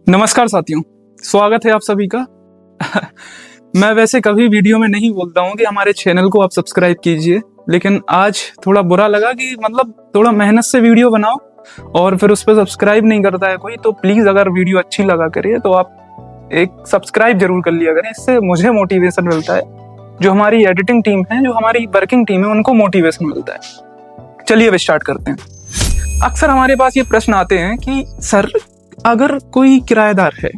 नमस्कार साथियों, स्वागत है आप सभी का। मैं वैसे कभी वीडियो में नहीं बोलता हूँ कि हमारे चैनल को आप सब्सक्राइब कीजिए, लेकिन आज थोड़ा बुरा लगा कि थोड़ा मेहनत से वीडियो बनाओ और फिर उस पर सब्सक्राइब नहीं करता है कोई। तो प्लीज़ अगर वीडियो अच्छी लगा करिए तो आप एक सब्सक्राइब जरूर कर लिया करें, इससे मुझे मोटिवेशन मिलता है। जो हमारी एडिटिंग टीम है, जो हमारी वर्किंग टीम है, उनको मोटिवेशन मिलता है। चलिए अब स्टार्ट करते हैं। अक्सर हमारे पास ये प्रश्न आते हैं कि सर, अगर कोई किराएदार है,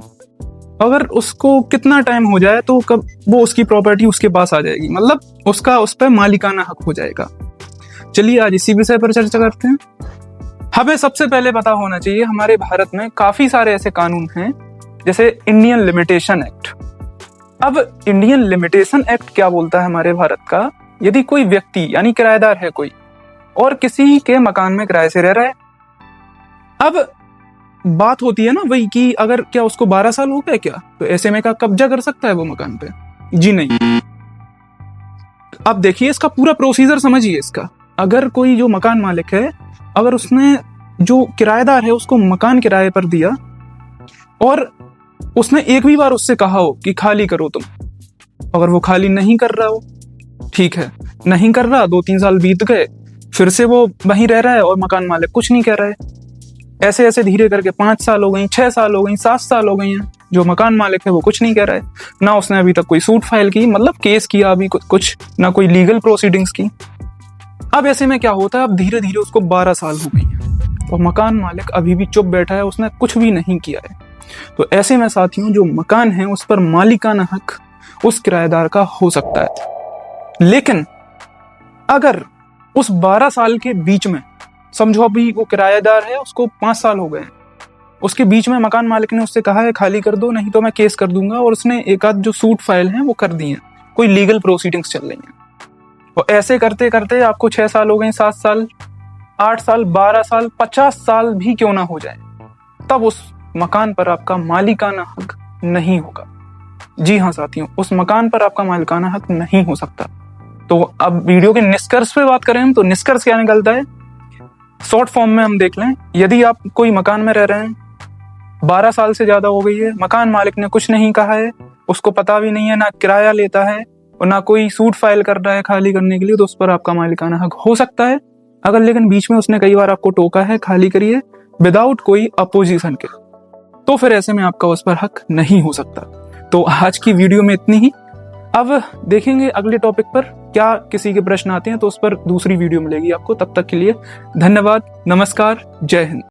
अगर उसको कितना टाइम हो जाए तो कब वो उसकी प्रॉपर्टी उसके पास आ जाएगी, उसका उस पर मालिकाना हक हो जाएगा। चलिए आज इसी विषय पर चर्चा करते हैं। हमें सबसे पहले पता होना चाहिए, हमारे भारत में काफी सारे ऐसे कानून हैं, जैसे इंडियन लिमिटेशन एक्ट। अब इंडियन लिमिटेशन एक्ट क्या बोलता है हमारे भारत का? यदि कोई व्यक्ति यानी किराएदार है कोई और किसी के मकान में किराए से रह रहा है, अब बात होती है ना वही कि अगर क्या उसको 12 साल हो गए क्या, तो ऐसे में क्या कब्जा कर सकता है वो मकान पे? जी नहीं। अब देखिए इसका पूरा प्रोसीजर समझिए इसका। अगर कोई जो मकान मालिक है, अगर उसने जो किराएदार है उसको मकान किराए पर दिया और उसने एक भी बार उससे कहा हो कि खाली करो तुम, अगर वो खाली नहीं कर रहा हो, ठीक है, नहीं कर रहा, 2-3 साल बीत गए, फिर से वो वहीं रह रहा है और मकान मालिक कुछ नहीं कह रहा है, ऐसे ऐसे धीरे करके 5 साल हो गई, 6 साल हो गई, 7 साल हो गई हैं, जो मकान मालिक है वो कुछ नहीं कह रहा है, ना उसने अभी तक कोई सूट फाइल की, केस किया अभी कुछ, ना कोई लीगल प्रोसीडिंग्स की। अब ऐसे में क्या होता है, अब धीरे धीरे उसको 12 साल हो गई है और मकान मालिक अभी भी चुप बैठा है, उसने कुछ भी नहीं किया है। तो ऐसे में साथियों, जो मकान है उस पर मालिकाना हक उस किराएदार का हो सकता है। लेकिन अगर उस 12 साल के बीच में, समझो अभी वो किराएदार है, उसको 5 साल हो गए, उसके बीच में मकान मालिक ने उससे कहा है खाली कर दो नहीं तो मैं केस कर दूंगा, और उसने एक आध जो सूट फाइल है वो कर दी है, कोई लीगल प्रोसीडिंग्स चल रही हैं, और ऐसे करते करते आपको 6 साल हो गए, 7 साल, 8 साल, 12 साल, 50 साल भी क्यों ना हो जाए, तब उस मकान पर आपका मालिकाना हक नहीं होगा। जी हाँ साथियों, उस मकान पर आपका मालिकाना हक नहीं हो सकता। तो अब वीडियो के निष्कर्ष पे बात करें तो निष्कर्ष क्या निकलता है, शॉर्ट फॉर्म में हम देख लें। यदि आप कोई मकान में रह रहे हैं, 12 साल से ज्यादा हो गई है, मकान मालिक ने कुछ नहीं कहा है, उसको पता भी नहीं है, ना किराया लेता है और ना कोई सूट फाइल कर रहा है खाली करने के लिए, तो उस पर आपका मालिकाना हक हो सकता है। अगर लेकिन बीच में उसने कई बार आपको टोका है खाली करिए विदाउट कोई अपोजिशन के, तो फिर ऐसे में आपका उस पर हक नहीं हो सकता। तो आज की वीडियो में इतनी ही। अब देखेंगे अगले टॉपिक पर, क्या किसी के प्रश्न आते हैं तो उस पर दूसरी वीडियो मिलेगी आपको। तब तक के लिए धन्यवाद, नमस्कार, जय हिंद।